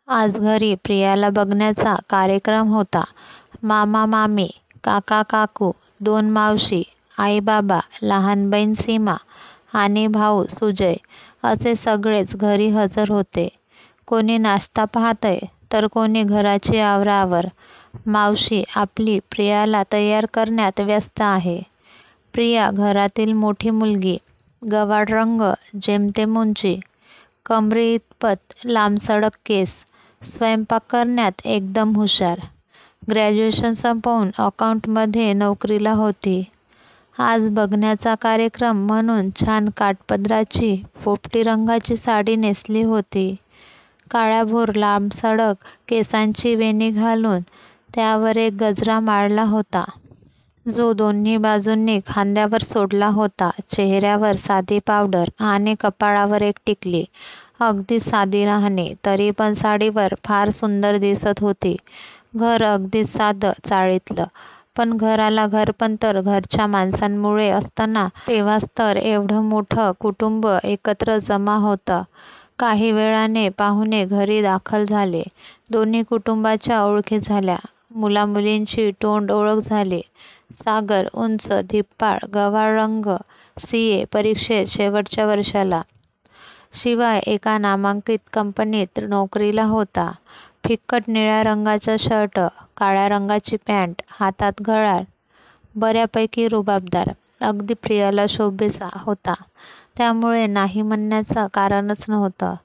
आज घरी प्रियाला बघण्याचा कार्यक्रम होता. मामा मामी, काका काकू, दोन मावशी, आई बाबा, लहान बहीण सीमा आणि भाऊ सुजय असे सगळेच घरी हजर होते. कोणी नाश्ता पाहतंय तर कोणी घराची आवराआवर. मावशी आपली प्रियाला तयार करण्यात व्यस्त आहे. प्रिया घरातील मोठी मुलगी. गव्हाळ रंग, जेमतेम उंची, कमरेइतपत लांबसडक केस. स्वयंपाक करण्यात एकदम हुशार. ग्रॅज्युएशन संपवून अकाउंटमध्ये नोकरीला होती. आज बघण्याचा कार्यक्रम म्हणून छान काठपदराची पोपटी रंगाची साडी नेसली होती. काळ्याभोर लांबसडक केसांची वेणी घालून त्यावर एक गजरा माळला होता, जो दोन्ही बाजूंनी खांद्यावर सोडला होता. चेहऱ्यावर साधी पावडर आणि कपाळावर एक टिकली. अगदी साधी राहणी, तरी पण साडीवर फार सुंदर दिसत होती. घर अगदी साधं चाळीतलं, पण घराला घरपण तर घरच्या माणसांमुळे असतं ना. तेव्हाच तर एवढं मोठं कुटुंब एकत्र जमा होतं. काही वेळाने पाहुणे घरी दाखल झाले. दोन्ही कुटुंबाच्या ओळखी झाल्या. मुलामुलींची तोंड ओळख झाली. सागर उंच, धिप्पाड, गव्हाळ रंग, CA परीक्षेत शेवटच्या वर्षाला. शिवाय एका नामांकित कंपनीत नोकरीला होता. फिक्कट निळ्या रंगाचा शर्ट, काळ्या रंगाची पॅन्ट, हातात घड्याळ. बऱ्यापैकी रुबाबदार. अगदी प्रियाला शोभेसा होता. त्यामुळे नाही म्हणण्याचं कारणच नव्हतं.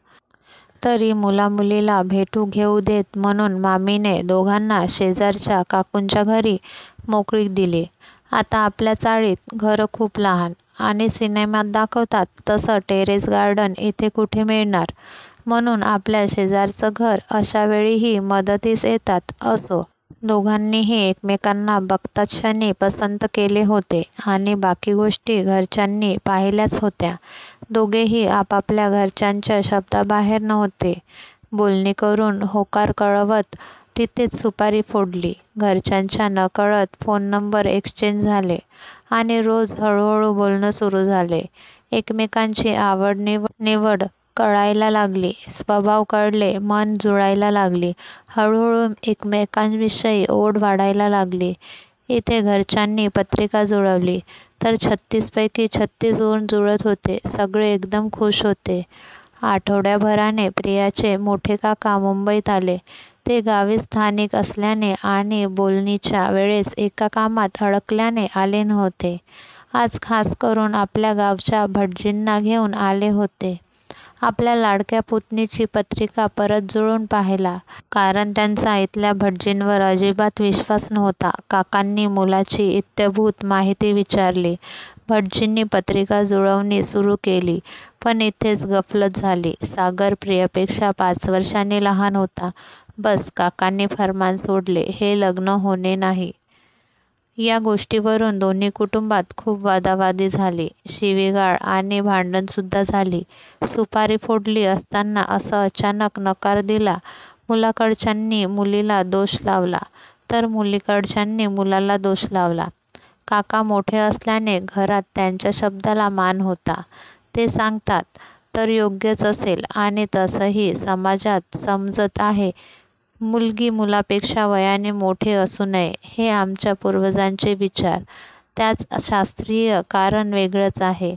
तरी मुलामुलीला भेटू घेऊ देत म्हणून मामीने दोघांना शेजारच्या काकूंच्या घरी मोकळीक दिली. आता आपल्या चाळीत घरं खूप लहान आणि सिनेमात दाखवतात तसं टेरेस गार्डन इथे कुठे मिळणार, म्हणून आपल्या शेजारचं घर अशावेळीही मदतीस येतात. असो, दोघांनीही एकमेकांना बघताच क्षणी पसंत केले होते आणि बाकी गोष्टी घरच्यांनी पाहिल्याच होत्या. दोघेही आपापल्या घरच्यांच्या शब्दाबाहेर नव्हते. बोलणी करून होकार कळवत तिथेच सुपारी फोडली. घरच्यांच्या नकळत फोन नंबर एक्सचेंज झाले आणि रोज हळूहळू बोलणं सुरू झाले. एकमेकांची आवड निवड कळायला लागली, स्वभाव कळले, मन जुळायला लागली. हळूहळू एकमेकांविषयी ओढ वाढायला लागली. इथे घरच्यांनी पत्रिका जुळवली तर 36 पैकी 36 गुण जुळत होते. सगळे एकदम खुश होते. आठवड्याभराने प्रियाचे मोठे काका मुंबईत आले. ते गावी स्थानिक असल्याने आणि बोलणीच्या वेळेस एका कामात अडकल्याने आले नव्हते. आज खास करून आपल्या गावच्या भटजींना घेऊन आले होते. आपल्या लाडक्या पुतणीची पत्रिका परत जुळवून पाहायला, कारण त्यांचा इथल्या भटजींवर अजिबात विश्वास नव्हता. काकांनी मुलाची इत्थंभूत माहिती विचारली. भटजींनी पत्रिका जुळवणी सुरू केली, पण इथेच गफलत झाली. सागर प्रियापेक्षा 5 वर्षांनी लहान होता. बस, काकांनी फर्मान सोडले, हे लग्न होणे नाही. या गोष्टीवरून दोन्ही कुटुंबात खूप वादावादी झाली. शिवीगाळ आणि भांडणसुद्धा झाली. सुपारी फोडली असताना असं अचानक नकार दिला. मुलाकडच्यांनी मुलीला दोष लावला तर मुलीकडच्यांनी मुलाला दोष लावला. काका मोठे असल्याने घरात त्यांच्या शब्दाला मान होता. ते सांगतात तर योग्यच असेल आणि तसंही समाजात समजत आहे, मुलगी मुलापेक्षा वयाने मोठे असू नये, हे आमच्या पूर्वजांचे विचार. त्याच शास्त्रीय कारण वेगळंच आहे.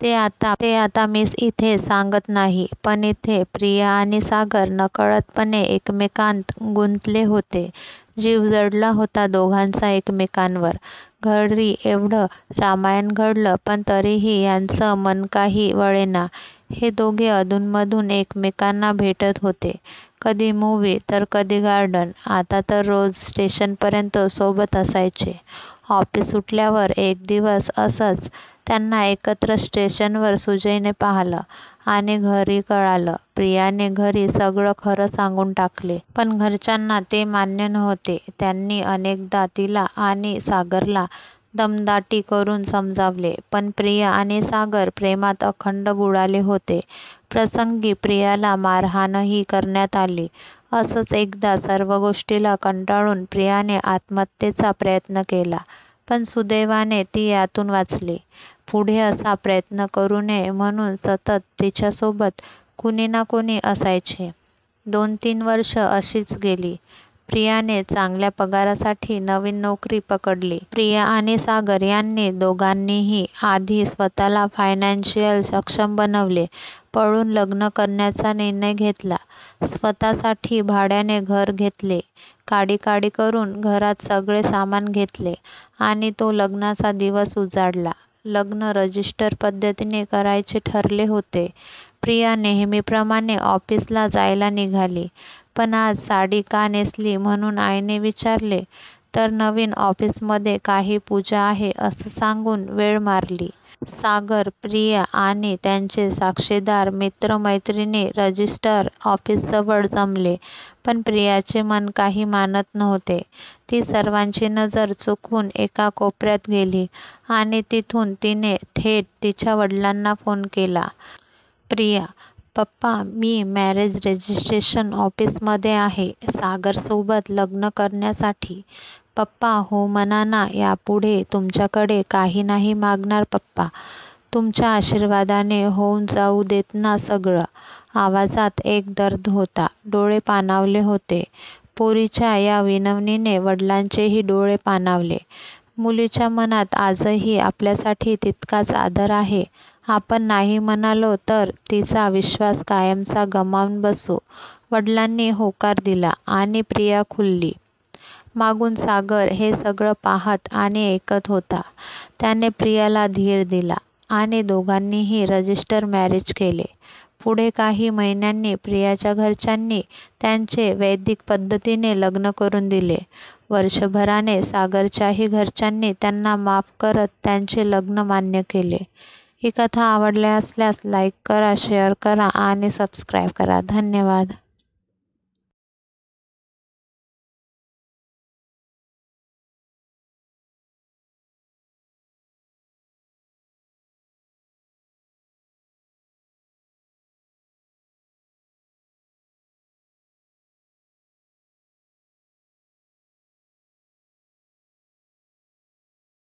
ते आता मी इथे सांगत नाही, पण इथे प्रिया आणि सागर नकळतपणे एकमेकांत गुंतले होते. जीव जडला होता दोघांचा एकमेकांवर. घरी एवढं रामायण घडलं, पण तरीही यांचं मन काही वळेना. हे दोघे अधूनमधून एकमेकांना भेटत होते. कधी मूव्ही तर कधी गार्डन. आता तर रोज स्टेशनपर्यंत सोबत असायचे. ऑफिस सुटल्यावर एक दिवस असंच त्यांना एकत्र स्टेशनवर सुजयने पाहिलं आणि घरी कळालं. प्रियाने घरी सगळं खरं सांगून टाकले, पण घरच्यांना ते मान्य नव्हते. त्यांनी अनेकदा तिला आणि सागरला दमदाटी करून समजावले, पण प्रिया आणि सागर प्रेमात अखंड बुडाले होते. प्रसंगी प्रियाला मारहाणही करण्यात आली. असंच एकदा सर्व गोष्टीला कंटाळून प्रियाने आत्महत्येचा प्रयत्न केला, पण सुदैवाने ती यातून वाचली. पुढे असा प्रयत्न करू नये म्हणून सतत तिच्यासोबत कुणी ना कुणी असायचे. 2-3 वर्ष अशीच गेली. प्रियाने चांगल्या पगारासाठी नवीन नोकरी पकडली. प्रिया आणि सागर यांनी दोघांनीही आधी स्वतःला फायनान्शियल सक्षम बनवले. पळून लग्न करण्याचा निर्णय घेतला. स्वतःसाठी भाड्याने घर घेतले. काढी करून घरात सगळे सामान घेतले आणि तो लग्नाचा दिवस उजाडला. लग्न रजिस्टर पद्धतीने करायचे ठरले होते. प्रिया नेहमीप्रमाणे ऑफिसला जायला निघाली. पण आज साडी का नेसली म्हणून आईने विचारले तर नवीन ऑफिसमध्ये काही पूजा आहे असं सांगून वेळ मारली. सागर, प्रिया आणि त्यांचे साक्षीदार मित्र-मैत्रिणी रजिस्टर ऑफिसजवळ जमले. पण प्रियाचे मन काही मानत नव्हते. ती सर्वांची नजर चुकवून एका कोपऱ्यात गेली आणि तिथून तिने थेट तिच्या वडिलांना फोन केला. प्रिया, पप्पा, मी मॅरेज रजिस्ट्रेशन ऑफिसमध्ये आहे सागरसोबत लग्न करण्यासाठी. पप्पा हो म्हणा ना, यापुढे तुमच्याकडे काही नाही मागणार पप्पा. तुमच्या आशीर्वादाने होऊन जाऊ देत ना सगळं. आवाजात एक दर्द होता. डोळे पाणावले होते. पोरीच्या या विनवणीने वडिलांचेही डोळे पाणावले. मुलीच्या मनात आजही आपल्यासाठी तितकाच आदर आहे. आपण नाही म्हणालो तर तिचा विश्वास कायमचा गमावून बसू. वडिलांनी होकार दिला आणि प्रिया खुलली. मागून सागर हे सगळं पाहत आणि ऐकत होता. त्याने प्रियाला धीर दिला आणि दोघांनीही रजिस्टर मॅरेज केले. पुढे काही महिन्यांनी प्रियाच्या घरच्यांनी त्यांचे वैदिक पद्धतीने लग्न करून दिले. वर्षभराने सागरच्याही घरच्यांनी त्यांना माफ करत त्यांचे लग्न मान्य केले. ही कथा आवडली असल्यास लाईक करा, शेअर करा आणि सबस्क्राईब करा. धन्यवाद.